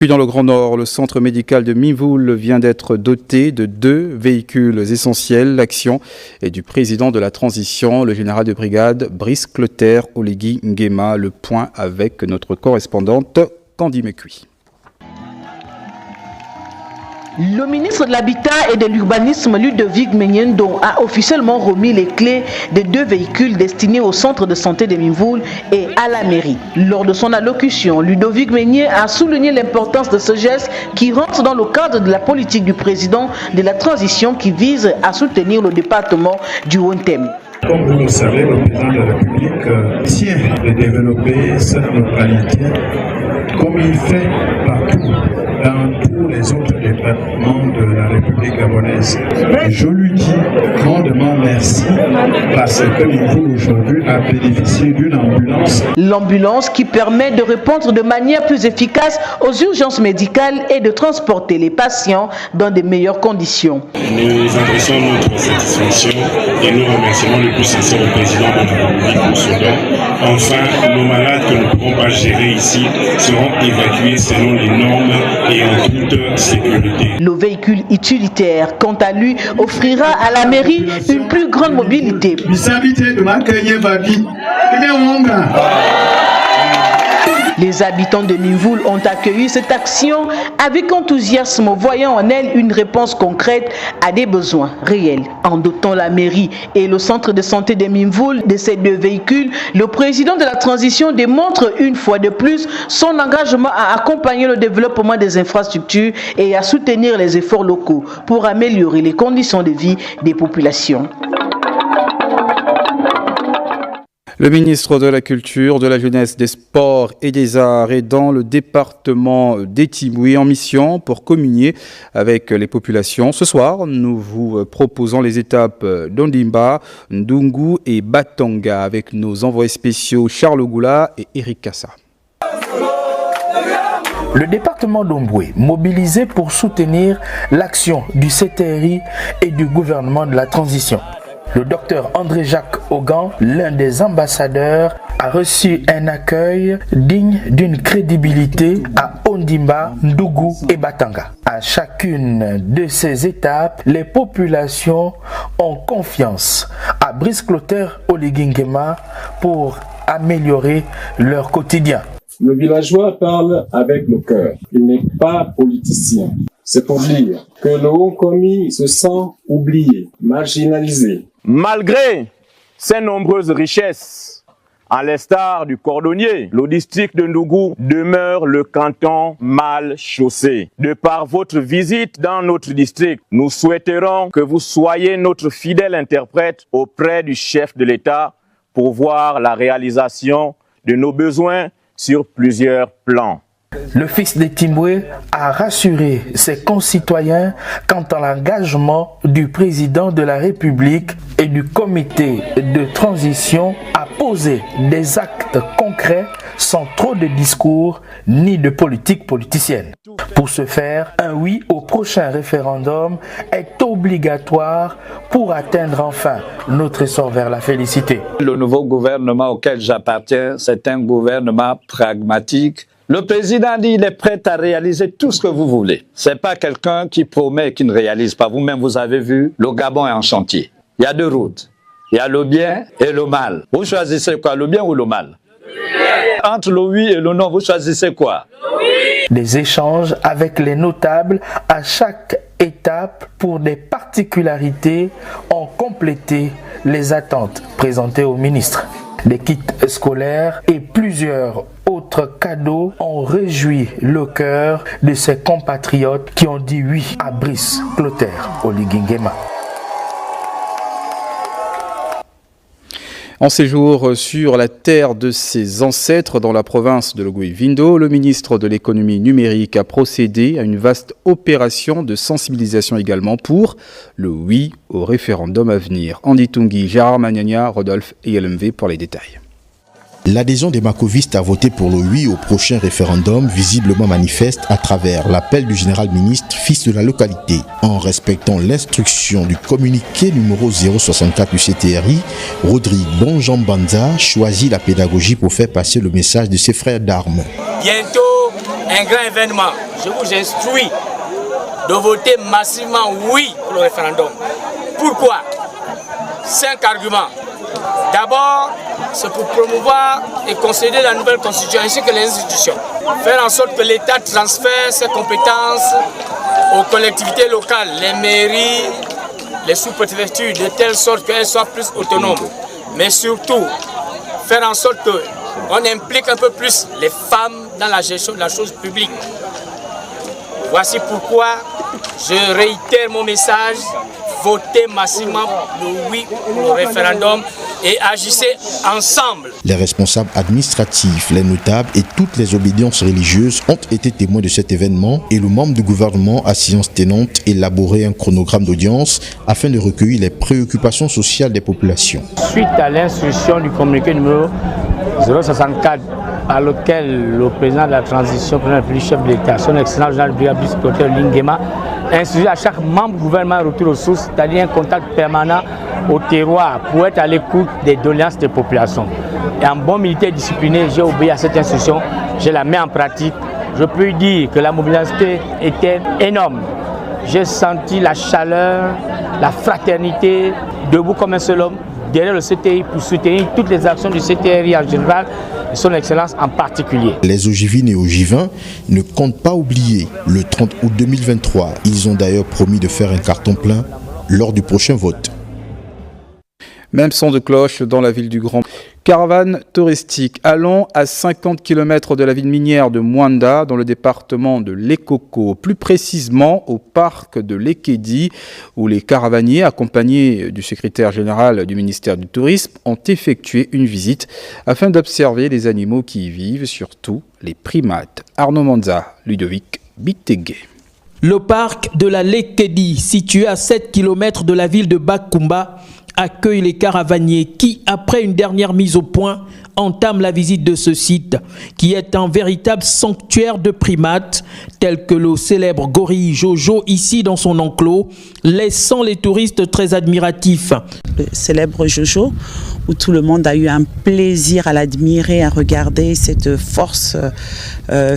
Puis dans le Grand Nord, le centre médical de Mimvoul vient d'être doté de 2 véhicules essentiels. L'action est du président de la transition, le général de brigade Brice Clotaire Oligui Nguema. Le point avec notre correspondante Candy Mekui. Le ministre de l'Habitat et de l'Urbanisme, Ludovic Menyendo, a officiellement remis les clés des 2 véhicules destinés au centre de santé de Mimvoul et à la mairie. Lors de son allocution, Ludovic Menyendo a souligné l'importance de ce geste qui rentre dans le cadre de la politique du président de la transition qui vise à soutenir le département du Haut-Tem. Comme vous le savez, le président de la République tient de développer cette localité comme il fait partout dans tous les autres départements de la République gabonaise. Je lui dis grandement merci parce que Mimvoul aujourd'hui a bénéficié d'une ambulance. L'ambulance qui permet de répondre de manière plus efficace aux urgences médicales et de transporter les patients dans de meilleures conditions. Nous adressons notre satisfaction et nous remercions le plus sincère au président de la République pour ce don. Enfin, nos malades que nous ne pourrons pas gérer ici seront évacués selon les normes et en toute sécurité. Le véhicule utilitaire, quant à lui, offrira à la mairie une plus grande mobilité. Les habitants de Mimvoul ont accueilli cette action avec enthousiasme, voyant en elle une réponse concrète à des besoins réels. En dotant la mairie et le centre de santé de Mimvoul de ces 2 véhicules, le président de la transition démontre une fois de plus son engagement à accompagner le développement des infrastructures et à soutenir les efforts locaux pour améliorer les conditions de vie des populations. Le ministre de la Culture, de la Jeunesse, des Sports et des Arts est dans le département d'Etimoué en mission pour communier avec les populations. Ce soir, nous vous proposons les étapes d'Ondimba, Ndungu et Batanga avec nos envoyés spéciaux Charles Goula et Eric Kassa. Le département d'Omboué, mobilisé pour soutenir l'action du CTRI et du gouvernement de la transition. Le docteur André-Jacques Augan, l'un des ambassadeurs, a reçu un accueil digne d'une crédibilité à Ondimba, Ndougou et Batanga. À chacune de ces étapes, les populations ont confiance à Brice Clotaire Oligui Nguema pour améliorer leur quotidien. Le villageois parle avec le cœur. Il n'est pas politicien. C'est pour dire que le haut commis se sent oublié, marginalisé. Malgré ces nombreuses richesses, à l'instar du cordonnier, le district de Ndougou demeure le canton mal chaussé. De par votre visite dans notre district, nous souhaiterons que vous soyez notre fidèle interprète auprès du chef de l'État pour voir la réalisation de nos besoins sur plusieurs plans. Le fils d'Etimoué a rassuré ses concitoyens quant à l'engagement du président de la République et du comité de transition à poser des actes concrets sans trop de discours ni de politique politicienne. Pour ce faire, un oui au prochain référendum est obligatoire pour atteindre enfin notre essor vers la félicité. Le nouveau gouvernement auquel j'appartiens, c'est un gouvernement pragmatique. Le président dit qu'il est prêt à réaliser tout ce que vous voulez. C'est pas quelqu'un qui promet et qui ne réalise pas. Vous-même, vous avez vu, le Gabon est en chantier. Il y a 2 routes. Il y a le bien et le mal. Vous choisissez quoi, le bien ou le mal? Entre le oui et le non, vous choisissez quoi? Des échanges avec les notables à chaque étape pour des particularités ont complété les attentes présentées au ministre. Des kits scolaires et plusieurs autres cadeaux ont réjoui le cœur de ses compatriotes qui ont dit oui à Brice Clotaire Oligui Nguema. En séjour sur la terre de ses ancêtres dans la province de Logoué-Vindo, le ministre de l'économie numérique a procédé à une vaste opération de sensibilisation également pour le oui au référendum à venir. Andy Tungi, Gérard Magnagna, Rodolphe et LMV pour les détails. L'adhésion des macovistes à voter pour le oui au prochain référendum visiblement manifeste à travers l'appel du général ministre fils de la localité. En respectant l'instruction du communiqué numéro 064 du CTRI, Rodrigue Bonjambanza choisit la pédagogie pour faire passer le message de ses frères d'armes. Bientôt, un grand événement. Je vous instruis de voter massivement oui pour le référendum. Pourquoi? 5 arguments. D'abord, c'est pour promouvoir et consolider la nouvelle constitution ainsi que les institutions. Faire en sorte que l'État transfère ses compétences aux collectivités locales, les mairies, les sous-préfectures, de telle sorte qu'elles soient plus autonomes. Mais surtout, faire en sorte qu'on implique un peu plus les femmes dans la gestion de la chose publique. Voici pourquoi je réitère mon message. Votez massivement le oui pour le référendum et agissez ensemble. Les responsables administratifs, les notables et toutes les obédiences religieuses ont été témoins de cet événement et le membre du gouvernement à séance tenante élaboré un chronogramme d'audience afin de recueillir les préoccupations sociales des populations. Suite à l'instruction du communiqué numéro 064 par lequel le président de la transition, le chef de l'État, son excellence général Brigadir Lingema, instruit à chaque membre du gouvernement retour aux sources, c'est-à-dire un contact permanent au terroir pour être à l'écoute des doléances des populations. Et en bon militaire discipliné, j'ai obéi à cette instruction, je la mets en pratique. Je peux dire que la mobilisation était énorme. J'ai senti la chaleur, la fraternité, debout comme un seul homme, derrière le CTI pour soutenir toutes les actions du CTRI en général et son excellence en particulier. Les ogivines et ogivins ne comptent pas oublier le 30 août 2023. Ils ont d'ailleurs promis de faire un carton plein lors du prochain vote. Même son de cloche dans la ville du Grand. Caravane touristique. Allons à 50 km de la ville minière de Mwanda, dans le département de l'Ekoko, plus précisément au parc de l'Ekedi, où les caravaniers, accompagnés du secrétaire général du ministère du Tourisme, ont effectué une visite afin d'observer les animaux qui y vivent, surtout les primates. Arnaud Manza, Ludovic Bitegué. Le parc de la Lekedi, situé à 7 km de la ville de Bakumba, accueille les caravaniers qui, après une dernière mise au point, entament la visite de ce site, qui est un véritable sanctuaire de primates, tel que le célèbre gorille Jojo ici dans son enclos, laissant les touristes très admiratifs. Le célèbre Jojo, où tout le monde a eu un plaisir à l'admirer, à regarder cette force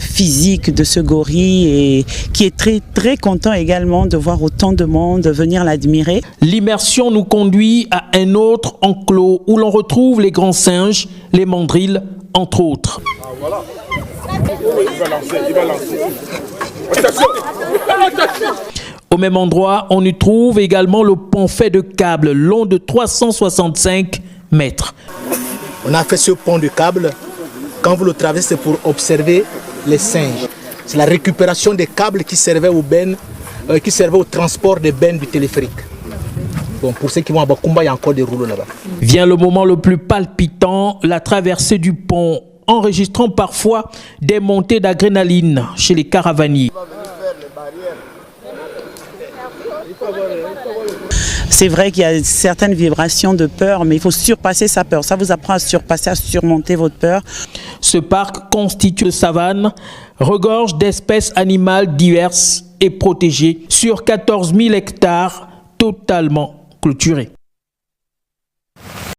physique de ce gorille et qui est très très content également de voir autant de monde venir l'admirer. L'immersion nous conduit à un autre enclos où l'on retrouve les grands singes, les mandrilles, entre autres. Au même endroit, on y trouve également le pont fait de câbles long de 365 mètres. On a fait ce pont de câbles, quand vous le traversez, pour observer les singes. C'est la récupération des câbles qui servaient au transport des bennes du téléphérique. Bon, pour ceux qui vont à Bakumba, il y a encore des rouleaux là-bas. Vient le moment le plus palpitant, la traversée du pont, enregistrant parfois des montées d'adrénaline chez les caravaniers. C'est vrai qu'il y a certaines vibrations de peur, mais il faut surpasser sa peur. Ça vous apprend à surpasser, à surmonter votre peur. Ce parc constitue une savane, regorge d'espèces animales diverses et protégées sur 14 000 hectares totalement clôturés.